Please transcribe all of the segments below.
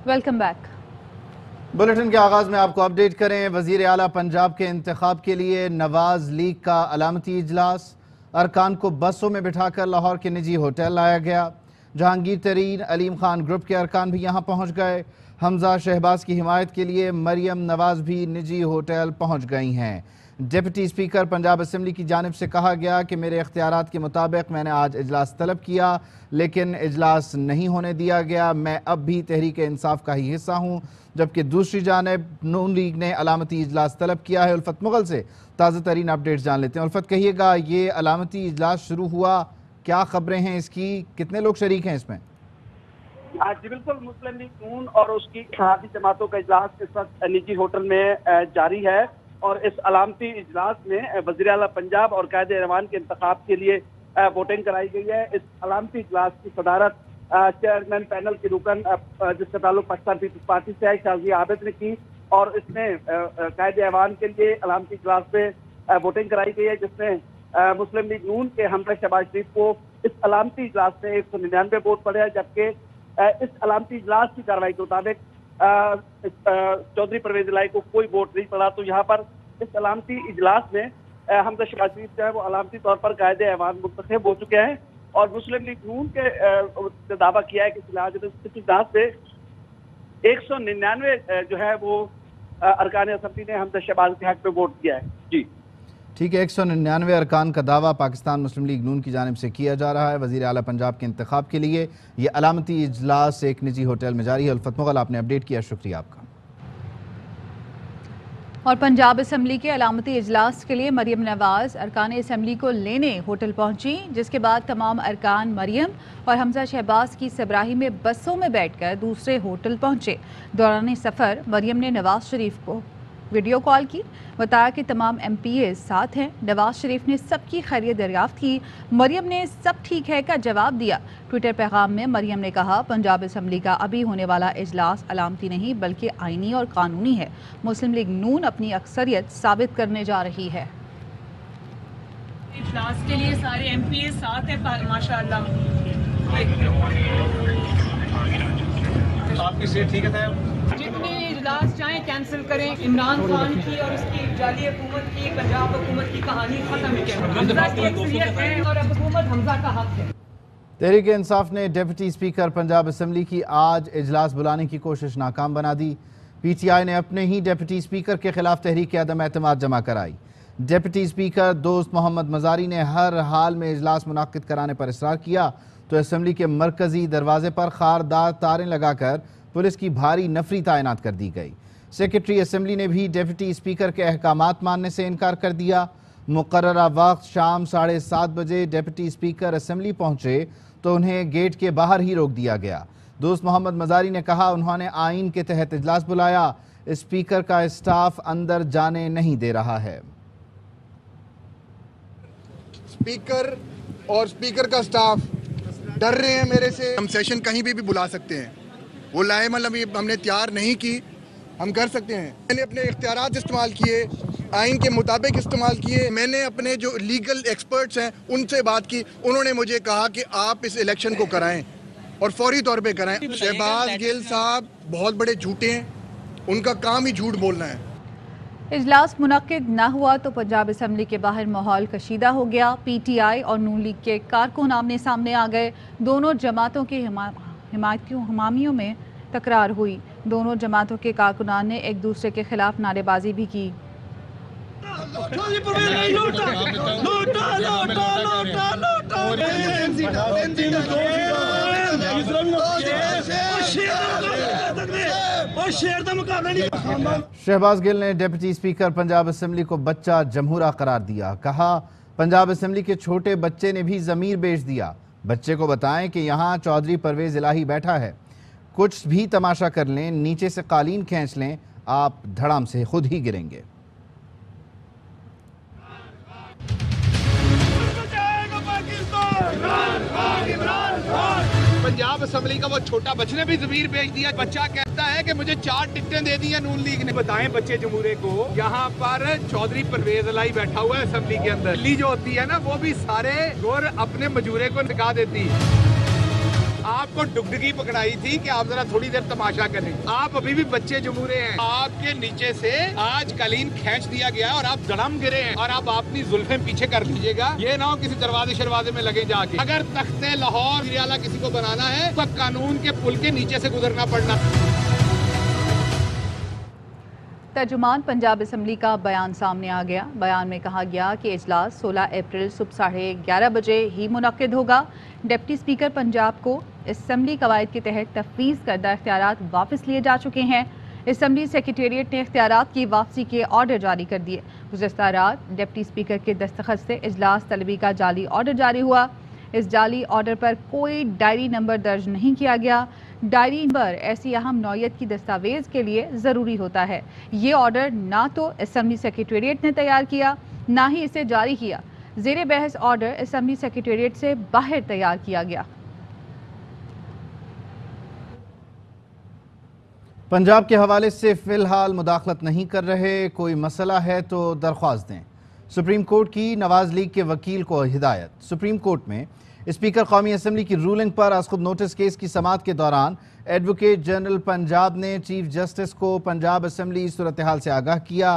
Welcome back. Bulletin के आगाज में आपको अपडेट करें। वजीर आला पंजाब के इंतखाब के लिए नवाज लीग का अलामती इजलास। अरकान को बसों में बिठाकर लाहौर के निजी होटल लाया गया। जहांगीर तरीन, अलीम खान ग्रुप के अरकान भी यहां पहुंच गए। हमजा शहबाज की हिमायत के लिए मरियम नवाज भी निजी होटल पहुंच गई हैं। डिप्टी स्पीकर पंजाब असम्बली की जानिब से कहा गया कि मेरे इख्तियारात के मुताबिक मैंने आज इजलास तलब किया, लेकिन इजलास नहीं होने दिया गया। मैं अब भी तहरीक इंसाफ का ही हिस्सा हूँ। जबकि दूसरी जानिब नून लीग ने अलामती इजलास तलब किया है। उल्फत मुगल से ताज़ा तरीन अपडेट्स जान लेते हैं। उल्फत, कहिएगा, ये अलामती इजलास शुरू हुआ, क्या खबरें हैं इसकी, कितने लोग शरीक हैं इसमें? जी बिल्कुल, मुस्लिम लीग नून और उसकी इत्तेहादी जमातों का इजलास इस वक्त निजी होटल में जारी है और इस अलामती इजलास में वज़ीर आला पंजाब और कायदे रवान के इंतखाब के लिए वोटिंग कराई गई है। इस अलामती इजलास की सदारत चेयरमैन पैनल के रुकन जिसका ताल्लुक पाकिस्तान पीपल्स पार्टी से है, शाजी आबिद ने की और इसमें कायदे रवान के लिए अलामती इजलास में वोटिंग कराई गई है, जिसमें मुस्लिम लीग नून के हमजा शहबाज शरीफ को इस अलामती इजलास में 199 वोट पड़े हैं। जबकि इस अलामती इजलास की कार्रवाई के मुताबिक चौधरी परवेज इलाही को कोई वोट नहीं पड़ा। तो यहाँ पर इस अलामती इजलास में हमजा शहबाज शरीफ जो है वो अलामती तौर पर कायदे ऐवान मुंतखब हो चुके हैं और मुस्लिम लीग नून के दावा किया है कि इस इजलास से 199 जो है वो अरकान असम्बली ने हमजा शहबाज के हक में वोट किया है। जी ठीक है, 199 अरकान का दावा पाकिस्तान मुस्लिम लीग नून की जानिब से किया जा रहा है। वज़ीर आला पंजाब के इंतखाब के लिए ये अलामती इजलास एक निजी होटल में जारी है। उल्फत मुगल, आपने अपडेट किया, शुक्रिया आपका। और पंजाब असम्बली के अलामती इजलास के लिए मरियम नवाज अरकान असम्बली को लेने होटल पहुंची, जिसके बाद तमाम अरकान मरियम और हमजा शहबाज की सबराही में बसों में बैठकर दूसरे होटल पहुंचे। दौरान सफ़र मरियम ने नवाज शरीफ को वीडियो कॉल की, बताया कि तमाम MPA साथ हैं। नवाज शरीफ ने सबकी खैरियत दरियाफ्त की। मरियम ने सब ठीक है का जवाब दिया। ट्विटर पैगाम में मरियम ने कहा, पंजाब असम्बली का अभी होने वाला इजलास अलामती नहीं बल्कि आइनी और कानूनी है। मुस्लिम लीग नून अपनी अक्सरियत साबित करने जा रही है। इजलास के लिए सारे MPA साथ हैं माशाअल्लाह। आपकी सेहत ठीक है? जितने इजलास चाहें कैंसिल करें। इमरान खान की और उसकी जाली हुकूमत की, पंजाब हुकूमत की कहानी खत्म है। हमजा की अक्सरियत है और अब हुकूमत हमजा का हक है। तहरीक इंसाफ ने डिप्टी स्पीकर पंजाब असम्बली की आज इजलास बुलाने की कोशिश नाकाम बना दी। PTI ने अपने ही डिप्टी स्पीकर के खिलाफ तहरीक अदम एतमाद जमा कराई। डिप्टी स्पीकर दोस्त मोहम्मद मजारी ने हर हाल में इजलास मुनाकिद कराने पर इसरार किया तो असम्बली के मरकजी दरवाजे पर खारदार तारें लगाकर पुलिस की भारी नफरी तैनात कर दी गई। सेक्रेटरी असम्बली ने भी डिप्टी स्पीकर के अहकामात मानने से इनकार कर दिया। मुकर्ररा वक्त शाम 7:30 बजे डिप्टी स्पीकर असम्बली पहुंचे तो उन्हें गेट के बाहर ही रोक दिया गया। दोस्त मोहम्मद मजारी ने कहा, उन्होंने आइन के तहत इजलास बुलाया, स्पीकर का स्टाफ अंदर जाने नहीं दे रहा है। स्पीकर और स्पीकर का स्टाफ डर रहे हैं मेरे से। हम सेशन कहीं भी बुला सकते हैं, वो लाए मतलब हमने तैयार नहीं की, हम कर सकते हैं। मैंने अपने इख्तियारात इस्तेमाल किए, आइन के मुताबिक इस्तेमाल किए। मैंने अपने जो लीगल एक्सपर्ट्स हैं उनसे बात की, उन्होंने मुझे कहा कि आप इस इलेक्शन को कराएं और फौरी तौर पे कराएं। शहबाज गिल साहब बहुत बड़े झूठे हैं, उनका काम ही झूठ बोलना है। इजलास मुनक्किद न हुआ तो पंजाब असम्बली के बाहर माहौल कशीदा हो गया। PTI और नून लीग के कारकुन आमने सामने आ गए। दोनों जमातों के हमामियों में तकरार हुई। दोनों जमातों के कारकुनान ने एक दूसरे के खिलाफ नारेबाजी भी की। शहबाज गिल ने डिप्टी स्पीकर पंजाब असम्बली को बच्चा जमहूरा करार दिया। कहा, पंजाब असम्बली के छोटे बच्चे ने भी ज़मीर बेच दिया। बच्चे को बताएं कि यहाँ चौधरी परवेज इलाही बैठा है, कुछ भी तमाशा कर लें, नीचे से कालीन खींच लें, आप धड़ाम से खुद ही गिरेंगे। पंजाब असम्बली का वो छोटा बच्चे ने भी ज़मीर बेच दिया। बच्चा कहता है कि मुझे 4 टिकटें दे दी है नून लीग ने। बताएं बच्चे जमूरे को, यहाँ पर चौधरी परवेज इलाही बैठा हुआ है असम्बली के अंदर। दिल्ली जो होती है ना, वो भी सारे गोर अपने मजूरे को निकाह देती। आपको डुगडुगी पकड़ाई थी कि आप जरा थोड़ी देर तमाशा करें। आप अभी भी बच्चे जमूरे हैं। आपके नीचे से आज कालीन खींच दिया गया और आप धड़म गिरे हैं और आप अपनी जुल्फें पीछे कर लीजिएगा। ये ना हो किसी दरवाजे शरवाजे में लगे जाके। अगर तख्ते लाहौर वज़ीर-ए-आला किसी को बनाना है तो कानून के पुल के नीचे से गुजरना पड़ना। तर्जुमान पंजाब असम्बली का बयान सामने आ गया। बयान में कहा गया कि इजलास 16 अप्रैल सुबह 11:30 बजे ही मुनक्किद होगा। डिप्टी स्पीकर पंजाब को असम्बली कवायद के तहत तफवीज़ करदा इख्तियारात वापस लिए जा चुके हैं। असम्बली सेक्रेटेरिएट ने इख्तियारात की वापसी के ऑर्डर जारी कर दिए। गुज़श्ता रात डिप्टी स्पीकर के दस्तखत से इजलास तलबी का जाली ऑर्डर जारी हुआ। इस जाली ऑर्डर पर कोई डायरी नंबर दर्ज नहीं किया गया। डायरी नंबर ऐसी अहम नौयत की दस्तावेज़ के लिए ज़रूरी होता है। ये ऑर्डर ना तो असम्बली सेक्रेटेरिएट ने तैयार किया, ना ही इसे जारी किया। ज़ेरे बहस ऑर्डर असम्बली सेक्रेटेरिएट से बाहर तैयार किया गया। पंजाब के हवाले से फ़िलहाल मुदाखलत नहीं कर रहे। कोई मसला है तो दरख्वास्त दें। सुप्रीम कोर्ट की नवाज लीग के वकील को हिदायत। सुप्रीम कोर्ट में स्पीकर कौमी असम्बली की रूलिंग पर आज खुद नोटिस केस की समाअत के दौरान एडवोकेट जनरल पंजाब ने चीफ जस्टिस को पंजाब असम्बली सूरत हाल से आगाह किया।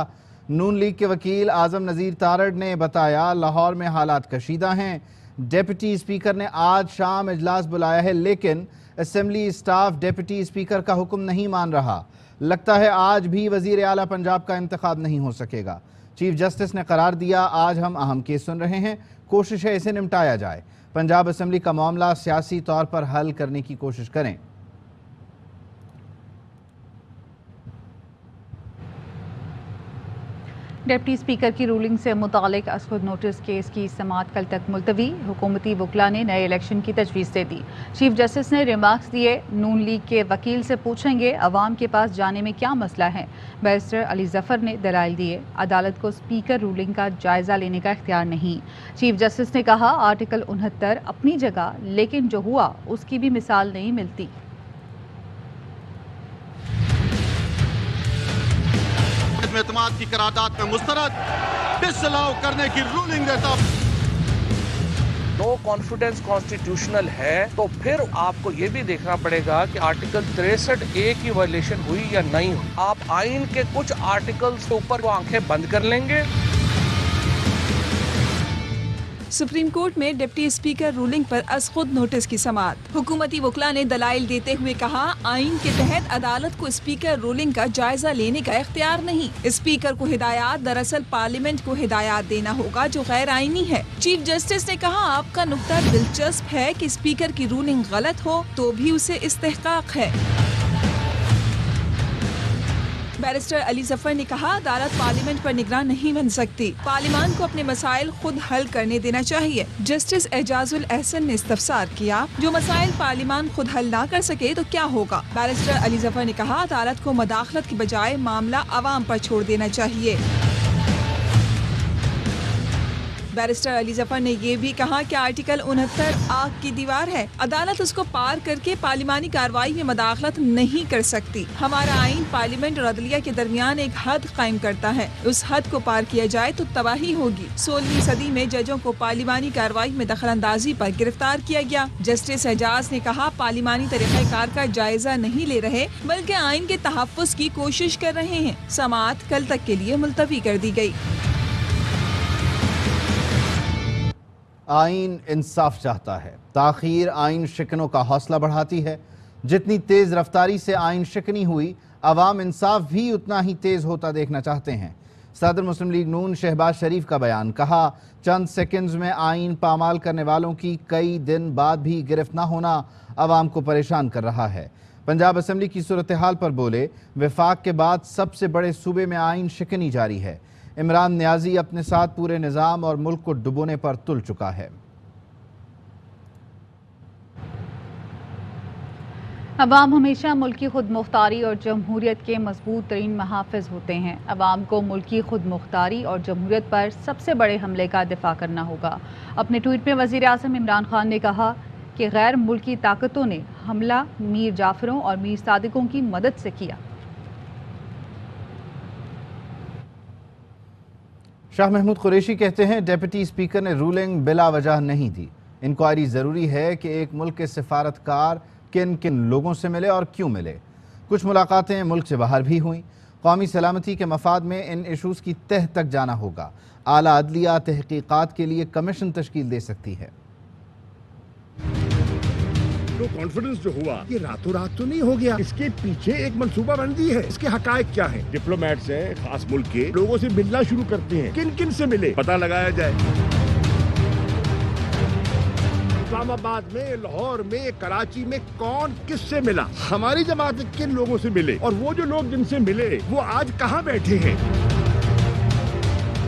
नून लीग के वकील आजम नज़ीर तारड़ ने बताया लाहौर में हालात कशीदा हैं। डिप्टी स्पीकर ने आज शाम इजलास बुलाया है, लेकिन असम्बली स्टाफ डिप्टी स्पीकर का हुक्म नहीं मान रहा। लगता है आज भी वज़ीर आला पंजाब का इंतखाब नहीं हो सकेगा। चीफ जस्टिस ने करार दिया, आज हम अहम केस सुन रहे हैं, कोशिश है इसे निपटाया जाए। पंजाब असम्बली का मामला सियासी तौर पर हल करने की कोशिश करें। डिप्टी स्पीकर की रूलिंग से मुतालिक असखुद नोटिस केस की समाअत कल तक मुलतवी। हुकूमती वकला ने नए इलेक्शन की तजवीज़ दे दी। चीफ जस्टिस ने रिमार्क्स दिए, नून लीग के वकील से पूछेंगे अवाम के पास जाने में क्या मसला है। बैरिस्टर अली जफ़र ने दलाइल दिए, अदालत को स्पीकर रूलिंग का जायज़ा लेने का इख्तियार नहीं। चीफ जस्टिस ने कहा आर्टिकल 69 अपनी जगह, लेकिन जो हुआ उसकी भी मिसाल नहीं मिलती। एतमाद की करारदाद में मुस्तरद डिसअलाउ करने की रूलिंग देता। नो कॉन्फिडेंस कॉन्स्टिट्यूशनल है तो फिर आपको ये भी देखना पड़ेगा कि आर्टिकल 63A की वायलेशन हुई या नहीं हुई। आप आइन के कुछ आर्टिकल्स के ऊपर वो आंखें बंद कर लेंगे। सुप्रीम कोर्ट में डिप्टी स्पीकर रूलिंग पर अज़खुद नोटिस की समाअत। हुकूमती वकला ने दलाइल देते हुए कहा आइन के तहत अदालत को स्पीकर रूलिंग का जायजा लेने का इख्तियार नहीं। स्पीकर को हिदायत दरअसल पार्लियामेंट को हिदायत देना होगा जो गैर आइनी है। चीफ जस्टिस ने कहा आपका नुक्ता दिलचस्प है कि स्पीकर की रूलिंग गलत हो तो भी उसे इस्तेहकाक है। बैरिस्टर अली जफर ने कहा अदालत पार्लियामेंट पर निगरान नहीं बन सकती। पार्लियामान को अपने मसाइल खुद हल करने देना चाहिए। जस्टिस एजाजुल एहसन ने इस्तफसार किया, जो मसाइल पार्लियामान खुद हल ना कर सके तो क्या होगा। बैरिस्टर अली जफर ने कहा अदालत को मदाखलत की बजाय मामला अवाम पर छोड़ देना चाहिए। बैरिस्टर अली जफर ने ये भी कहा कि आर्टिकल 69 आग की दीवार है, अदालत उसको पार करके पार्लिमानी कार्रवाई में मदाखलत नहीं कर सकती। हमारा आइन पार्लियामेंट और अदलिया के दरमियान एक हद कायम करता है, उस हद को पार किया जाए तो तबाही होगी। 16वीं सदी में जजों को पार्लिमानी कार्रवाई में दखलंदाजी पर गिरफ्तार किया गया। जस्टिस एजाज ने कहा पार्लिमानी तरीक़ाकार का जायजा नहीं ले रहे बल्कि आइन के तहफ़्फ़ुज़ की कोशिश कर रहे हैं। समाअत कल तक के लिए मुलतवी कर दी गई। आइन इंसाफ चाहता है। ताख़ीर आइन शिकनों का हौसला बढ़ाती है। जितनी तेज़ रफ्तारी से आइन शिकनी हुई, अवाम इंसाफ भी उतना ही तेज़ होता देखना चाहते हैं। सदर मुस्लिम लीग नून शहबाज शरीफ का बयान, कहा चंद सेकंड्स में आइन पामाल करने वालों की कई दिन बाद भी गिरफ्त न होना अवाम को परेशान कर रहा है। पंजाब असम्बली की सूरत हाल पर बोले वफाक के बाद सबसे बड़े सूबे में आइन शिकनी जारी है। इमरान न्याजी अपने साथ पूरे निज़ाम और मुल्क को डुबोने पर तुल चुका है। अवाम हमेशा मुल्की खुद मुख्तारी और जमहूरियत के मजबूत तरीन महाफिज होते हैं। अवाम को मुल्की खुद मुख्तारी और जमहूरियत पर सबसे बड़े हमले का दिफा करना होगा। अपने ट्वीट में वज़ीर आज़म इमरान खान ने कहा कि गैर मुल्की ताकतों ने हमला मीर जाफरों और मीर सादिकों की मदद से किया। शाह महमूद कुरैशी कहते हैं डिप्टी स्पीकर ने रूलिंग बिला वजह नहीं दी। इंक्वायरी ज़रूरी है कि एक मुल्क के सिफारतकार किन किन लोगों से मिले और क्यों मिले। कुछ मुलाकातें मुल्क से बाहर भी हुई। कौमी सलामती के मफाद में इन इशूज़ की तह तक जाना होगा। आला अदलिया तहकीकात के लिए कमीशन तश्कील दे सकती है। तो कॉन्फिडेंस जो हुआ ये रातों रात तो नहीं हो गया, इसके पीछे एक मंसूबाबंदी है। इसके हकायक क्या है? डिप्लोमेट्स हैं खास मुल्क के, लोगों से मिलना शुरू करते हैं। किन किन से मिले पता लगाया जाए। इस्लामाबाद में, लाहौर में, कराची में कौन किससे मिला, हमारी जमात के किन लोगों से मिले, और वो जो लोग जिनसे मिले वो आज कहाँ बैठे हैं।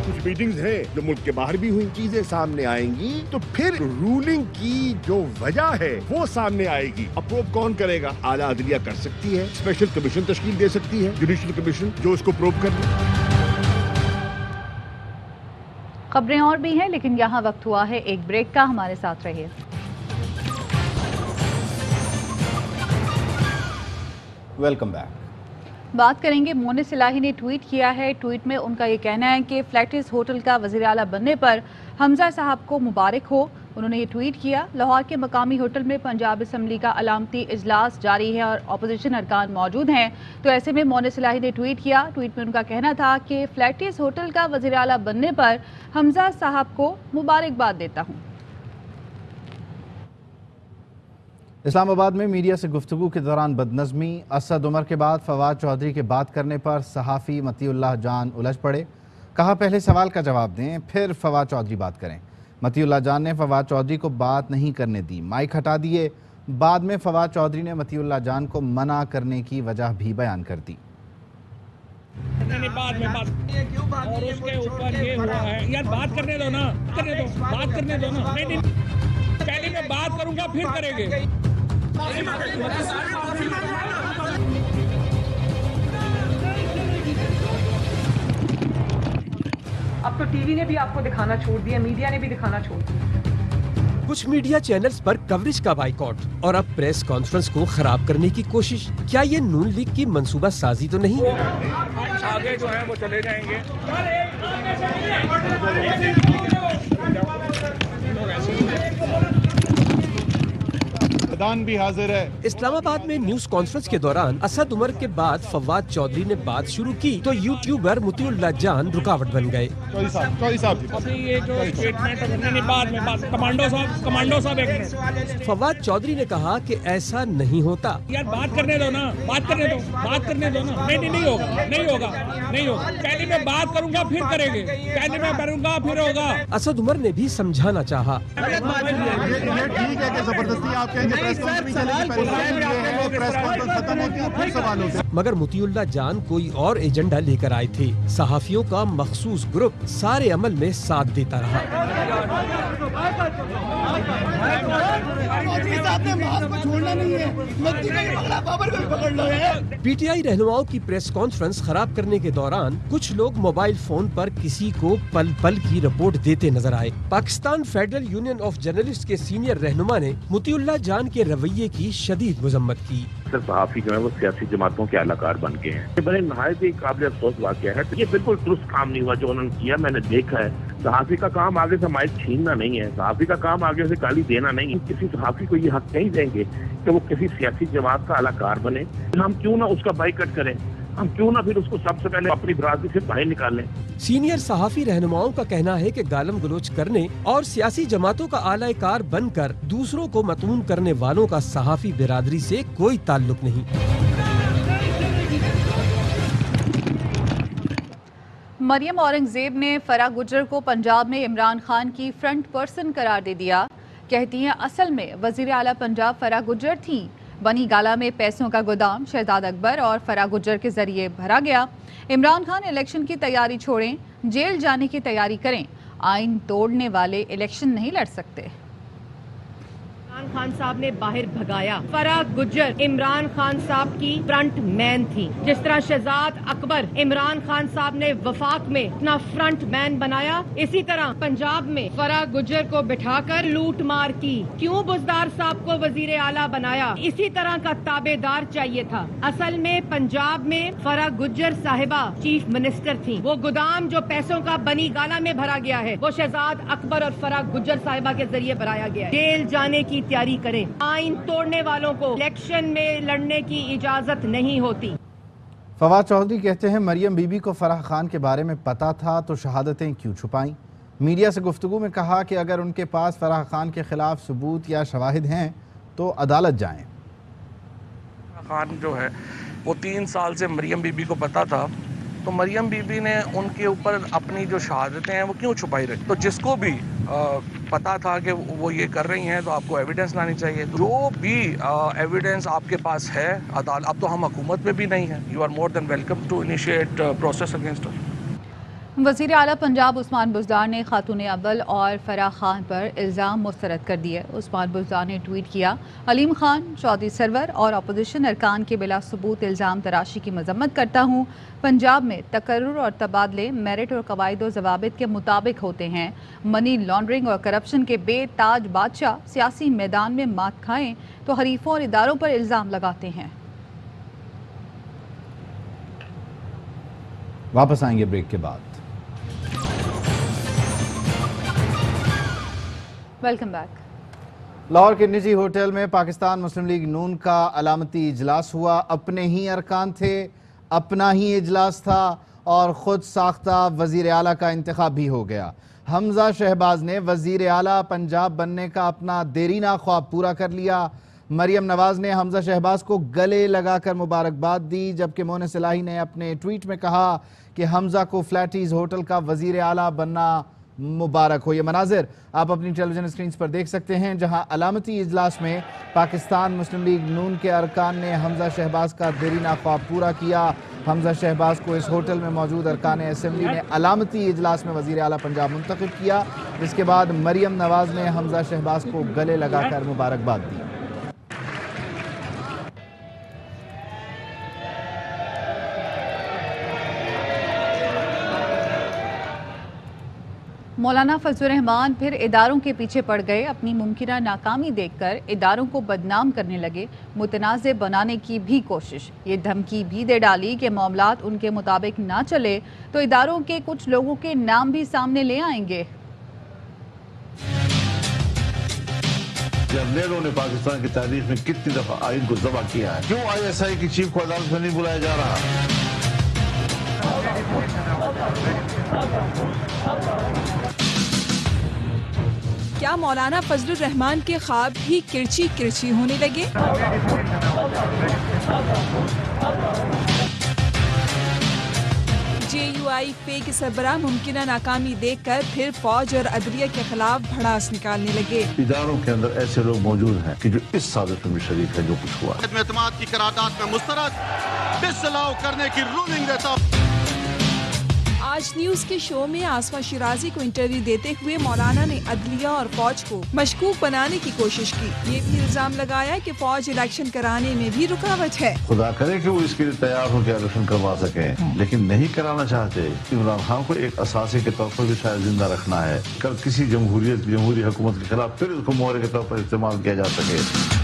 कुछ मीटिंग्स हैं जो मुल्क के बाहर भी हुई। चीजें सामने आएंगी तो फिर रूलिंग की जो वजह है वो सामने आएगी। अप्रूव कौन करेगा? आला अदलिया कर सकती है, स्पेशल कमीशन तश्कील दे सकती है, जुडिशल कमीशन, जो इसको प्रूव कर ले। खबरें और भी हैं, लेकिन यहाँ वक्त हुआ है एक ब्रेक का। हमारे साथ रहिए। Welcome back. बात करेंगे, मोनिस इलाही ने ट्वीट किया है। ट्वीट में उनका ये कहना है कि फ्लैटिस होटल का वज़ीर आला बनने पर हमजा साहब को मुबारक हो। उन्होंने ये ट्वीट किया। लाहौर के मकामी होटल में पंजाब असम्बली का अलामती इजलास जारी है और अपोजिशन अरकान मौजूद हैं। तो ऐसे में मोनिस इलाही ने ट्वीट किया। ट्वीट में उनका कहना था कि फ्लैटिस होटल का वज़ीर आला बनने पर हमजा साहब को मुबारकबाद देता हूँ। इस्लामाबाद में मीडिया से गुफ्तगू के दौरान बदनज़मी। असद उमर के बाद फवाद चौधरी के बात करने पर सहाफ़ी मतीउल्लाह जान उलझ पड़े। कहा पहले सवाल का जवाब दें फिर फवाद चौधरी बात करें। मतीउल्लाह जान ने फवाद चौधरी को बात नहीं करने दी, माइक हटा दिए। बाद में फवाद चौधरी ने मतीउल्लाह जान को मना करने की वजह भी बयान कर दी। बाद में बात और उसके ऊपर ये हुआ है, यार बात करने दो ना, करने दो, बात करने दो ना। नहीं, पहले मैं बात करूंगा फिर करेंगे। अब तो टीवी ने भी आपको दिखाना छोड़ दिया, मीडिया ने भी दिखाना छोड़ दिया। कुछ मीडिया चैनल्स पर कवरेज का बाइकआउट और अब प्रेस कॉन्फ्रेंस को खराब करने की कोशिश। क्या ये नून लीग की मंसूबा साजी तो नहीं? आगे जो है वो चले जाएंगे। भी हाजिर है। इस्लामाबाद में न्यूज कॉन्फ्रेंस के दौरान असद उमर के बाद फवाद चौधरी ने बात शुरू की तो यूट्यूबर मतीउल्लाह जान रुकावट बन गए। अभी ये जो स्टेटमेंट बाद में कमांडो साहब एक फवाद चौधरी ने कहा कि ऐसा नहीं होता। यार बात करने दो ना, बात करने दो ना। नहीं होगा। पहले मैं बात करूंगा फिर करेंगे, पहले मैं करूंगा फिर होगा। असद उमर ने भी समझाना चाहा। ये ठीक है कि जबरदस्ती आप कहेंगे मगर मतीउल्लाह जान कोई और एजेंडा लेकर आए थे। सहाफियों का मखसूस ग्रुप सारे अमल में साथ देता रहा। पीटीआई रहनुमाओं की प्रेस कॉन्फ्रेंस खराब करने के दौरान कुछ लोग मोबाइल फोन पर किसी को पल पल की रिपोर्ट देते नजर आए। Pakistan federal union of journalist के सीनियर रहनुमा ने मतीउल्लाह जान के रवैये की शदीद मजम्मत की। सहाफी जो है वो सियासी जमातों के अलाकार बन गए हैं। ये बड़े नहायत ही काबिल अफसोस वाक़या है। ये बिल्कुल दुरुस्त काम नहीं हुआ जो उन्होंने किया। मैंने देखा है सहाफी का काम आगे से माइक छीनना नहीं है, सहाफी का काम आगे से गाली देना नहीं है। किसी सहाफी को ये हक नहीं देंगे कि वो किसी सियासी जमात का अलाकार बने। हम क्यों ना उसका बाइकआउट करें, हम क्यों ना फिर उसको सबसे पहले अपनी बरादरी से बाहर निकालें। सीनियर सहाफी रहनुमाओं का कहना है कि गालम गलोच करने और सियासी जमातों का आलाकार बनकर दूसरों को मतून करने वालों का सहाफी बिरादरी से कोई ताल्लुक नहीं। मरियम औरंगजेब ने फराह गुज्जर को पंजाब में इमरान खान की फ्रंट पर्सन करार दे दिया। कहती हैं असल में वजीर आला पंजाब फराह गुज्जर थी। बनी गाला में पैसों का गोदाम शहजाद अकबर और फराह गुज्जर के जरिए भरा गया। इमरान खान इलेक्शन की तैयारी छोड़ें, जेल जाने की तैयारी करें। आइन तोड़ने वाले इलेक्शन नहीं लड़ सकते। इमरान खान साहब ने बाहर भगाया। फराह गुज्जर इमरान खान साहब की फ्रंट मैन थी। जिस तरह शहजाद अकबर इमरान खान साहब ने वफाक में अपना फ्रंट मैन बनाया, इसी तरह पंजाब में फराह गुज्जर को बिठाकर लूट मार की। क्यों बुज़दार साहब को वजीर आला बनाया? इसी तरह का ताबेदार चाहिए था। असल में पंजाब में फराह गुज्जर साहिबा चीफ मिनिस्टर थी। वो गोदाम जो पैसों का बनी गाला में भरा गया है, वो शहजाद अकबर और फराह गुज्जर साहिबा के जरिए भराया गया है। जेल जाने की तैयारी करें। आइन तोड़ने वालों को इलेक्शन में लड़ने की इजाजत नहीं होती। फवाद चौधरी कहते हैं मरियम बीबी को फराह खान के बारे में पता था तो शहादतें क्यों छुपाई? मीडिया से गुफ्तगू में कहा कि अगर उनके पास फराह खान के खिलाफ सबूत या शवाहिद हैं तो अदालत जाएं। खान जो है वो 3 साल से मरियम बीबी को पता था, तो मरियम बीबी ने उनके ऊपर अपनी जो शहादतें हैं वो क्यों छुपाई रखी? तो जिसको भी पता था कि वो ये कर रही हैं तो आपको एविडेंस लानी चाहिए। जो भी एविडेंस आपके पास है, अदालत, अब तो हम हुकूमत में भी नहीं है, you are more than welcome to initiate process against us. वज़ीर आला पंजाब उस्मान बुज़दार ने खातून अव्वल और फराह खान पर इल्ज़ाम मुस्तरद कर दिए। उस्मान बुज़दार ने ट्वीट किया, अलीम खान, चौधरी सरवर और अपोजिशन अरकान के बिला सबूत इल्ज़ाम तराशी की मजम्मत करता हूँ। पंजाब में तकर्रुर और तबादले मेरिट और कवायद व ज़वाबित के मुताबिक होते हैं। मनी लॉन्ड्रिंग और करप्शन के बेताज बादशाह सियासी मैदान में मात खाएं तो हरीफों और इदारों पर इल्ज़ाम लगाते हैं। वापस आएंगे ब्रेक के बाद। Welcome back. लाहौर के निजी होटल में पाकिस्तान मुस्लिम लीग नून का अलामती इजलास हुआ। अपने ही अरकान थे, अपना ही इजलास था और ख़ुद साख्ता वज़ीर आला का इंतखाब भी हो गया। हमजा शहबाज ने वज़ीर आला पंजाब बनने का अपना देरीना ख्वाब पूरा कर लिया। मरियम नवाज ने हमजा शहबाज को गले लगाकर मुबारकबाद दी, जबकि मोहन सिलाही ने अपने ट्वीट में कहा कि हमजा को फ्लैटीज़ होटल का वज़ीर आला बनना मुबारक हो। ये मनाजिर आप अपनी टेलीविजन स्क्रीन पर देख सकते हैं, जहां अलामती इजलास में पाकिस्तान मुस्लिम लीग नून के अरकान ने हमजा शहबाज का देरीना ख्वाब पूरा किया। हमजा शहबाज को इस होटल में मौजूद अरकान असम्बली ने अलामती इजलास में वज़ीर आला पंजाब मुंतखब किया। इसके बाद मरियम नवाज ने हमजा शहबाज को गले लगाकर मुबारकबाद दी। मौलाना फजलुर रहमान फिर इदारों के पीछे पड़ गए। अपनी मुमकिना नाकामी देखकर इदारों को बदनाम करने लगे। मुतनाज़ बनाने की भी कोशिश, ये धमकी भी दे डाली कि मामलात उनके मुताबिक ना चले तो इदारों के कुछ लोगों के नाम भी सामने ले आएंगे। जर्नलों ने पाकिस्तान की तारीख में कितनी दफा आइन को ज़बह किया है? क्यों ISI की चीफ को अदालत में नहीं बुलाया जा रहा? क्या मौलाना फजलुर रहमान के ख्वाब भी किरची किरची होने लगे? JUI पे के सरबराह मुमकिना नाकामी देखकर फिर फौज और अदलिया के खिलाफ भड़ास निकालने लगे। इदारों के अंदर ऐसे लोग मौजूद हैं कि जो इस साजिश में शरीक है जो कुछ हुआ। एतमाद की करारदाद में मुस्तरद डिसअलाउ करने की रूलिंग देता। आज न्यूज के शो में आसमा शिराजी को इंटरव्यू देते हुए मौलाना ने अदलिया और फौज को मशकूक बनाने की कोशिश की। ये भी इल्जाम लगाया कि फौज इलेक्शन कराने में भी रुकावट है। खुदा करे कि वो इसके लिए तैयार हो के इलेक्शन करवा सके, लेकिन नहीं कराना चाहते। इमरान खान को एक असासे के तौर पर भी शायद जिंदा रखना है, कल किसी जमहूरी हुकूमत के खिलाफ फिर उसको मोहरे के तौर पर इस्तेमाल किया जा सके।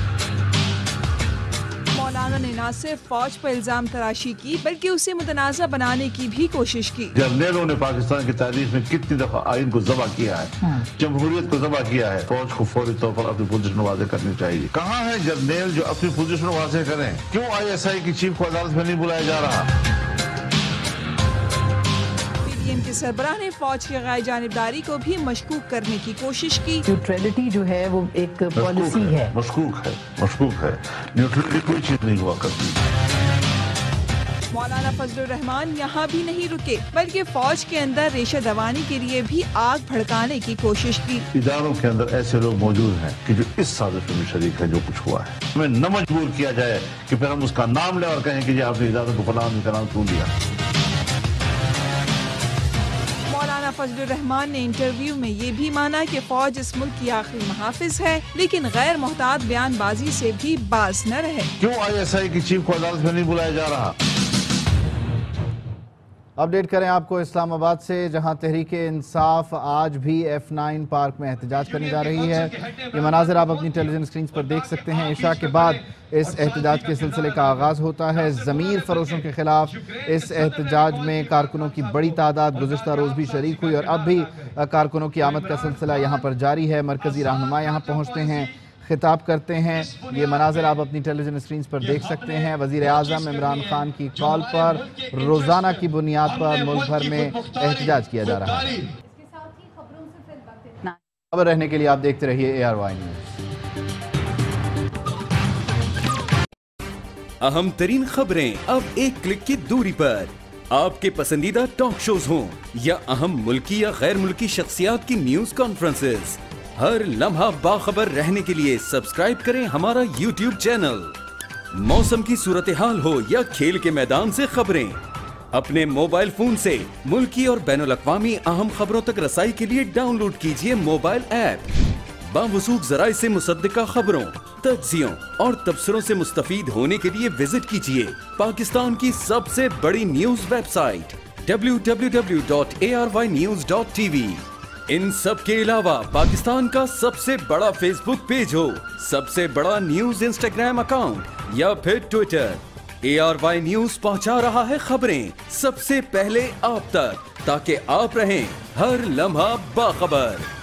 मौलाना ने न सिर्फ फौज पर इल्जाम तराशी की बल्कि उसे मुतनाज़ा बनाने की भी कोशिश की। जर्नलों ने पाकिस्तान की तारीख में कितनी दफा आइन को ज़बह किया है, जमहूरियत को ज़बह किया है। फौज को फौरी तौर पर अपनी पोजीशन वाज़ेह करनी चाहिए। कहाँ है जर्नल जो अपनी पोजीशन वाज़ेह करें? क्यों ISI की चीफ को अदालत में नहीं बुलाया जा रहा? PDM के सरबराह ने फौज की गैर जानिबदारी को भी मशकूक करने की कोशिश की। न्यूट्रलिटी जो है वो एक पॉलिसी है। मशकूक है। न्यूट्रलिटी कोई चीज नहीं हुआ करती। मौलाना फजलुर रहमान यहाँ भी नहीं रुके बल्कि फौज के अंदर रेशा दवानी के लिए भी आग भड़काने की कोशिश की। इदारों के अंदर ऐसे लोग मौजूद हैं कि जो इस साजिश में शरीक है जो कुछ हुआ है। हमें न मजबूर किया जाए कि फिर हम उसका नाम लें और कहें कि आपने इदारों को फलां का नाम क्यों लिया। फजलुर रहमान ने इंटरव्यू में ये भी माना कि फौज इस मुल्क की आखिरी मुहाफिज है, लेकिन गैर मोहतात बयानबाजी से भी बाज न रहे। क्यों ISI की चीफ को अदालत में नहीं बुलाया जा रहा? अपडेट करें आपको इस्लामाबाद से, जहां तहरीक इंसाफ आज भी F9 पार्क में एहतजाज करने जा रही है। ये मनाजिर आप अपनी टेलीविजन स्क्रीन पर देख सकते हैं। इशा के बाद इस एहतजाज के सिलसिले का आगाज़ होता है। ज़मीर फरोशों के खिलाफ इस एहतजाज में कारकुनों की बड़ी तादाद गुज़िश्ता रोज़ भी शरीक हुई और अब भी कारकुनों की आमद का सिलसिला यहाँ पर जारी है। मरकज़ी रहनुमा यहाँ पहुँचते हैं, खिताब करते हैं। ये मनाजिर आप अपनी टेलीविजन स्क्रीन पर देख सकते हैं। वज़ीर आज़म इमरान खान की कॉल पर रोज़ाना की बुनियाद पर मुल्क भर में एहतजाज किया जा रहा है। खबर रहने के लिए आप देखते रहिए ARY न्यूज़। अहम तरीन खबरें अब एक क्लिक की दूरी पर। आपके पसंदीदा टॉक शोज हों या अहम मुल्की या गैर मुल्की शख्सियात की न्यूज कॉन्फ्रेंसेस, हर लम्हा बाखबर रहने के लिए सब्सक्राइब करें हमारा YouTube चैनल। मौसम की सूरत हाल हो या खेल के मैदान से खबरें, अपने मोबाइल फोन से मुल्की और बैनुल-अक़वामी अहम खबरों तक रसाई के लिए डाउनलोड कीजिए मोबाइल ऐप। बावसूख ज़राए से मुसद्दिका खबरों, तज्ज़ियों और तबसरों से मुस्तफीद होने के लिए विजिट कीजिए पाकिस्तान की सबसे बड़ी न्यूज वेबसाइट www.arYnews.tv। इन सब के अलावा पाकिस्तान का सबसे बड़ा फेसबुक पेज हो, सबसे बड़ा न्यूज इंस्टाग्राम अकाउंट या फिर ट्विटर, ARY न्यूज पहुंचा रहा है खबरें सबसे पहले आप तक, ताकि आप रहें हर लम्हा बाखबर।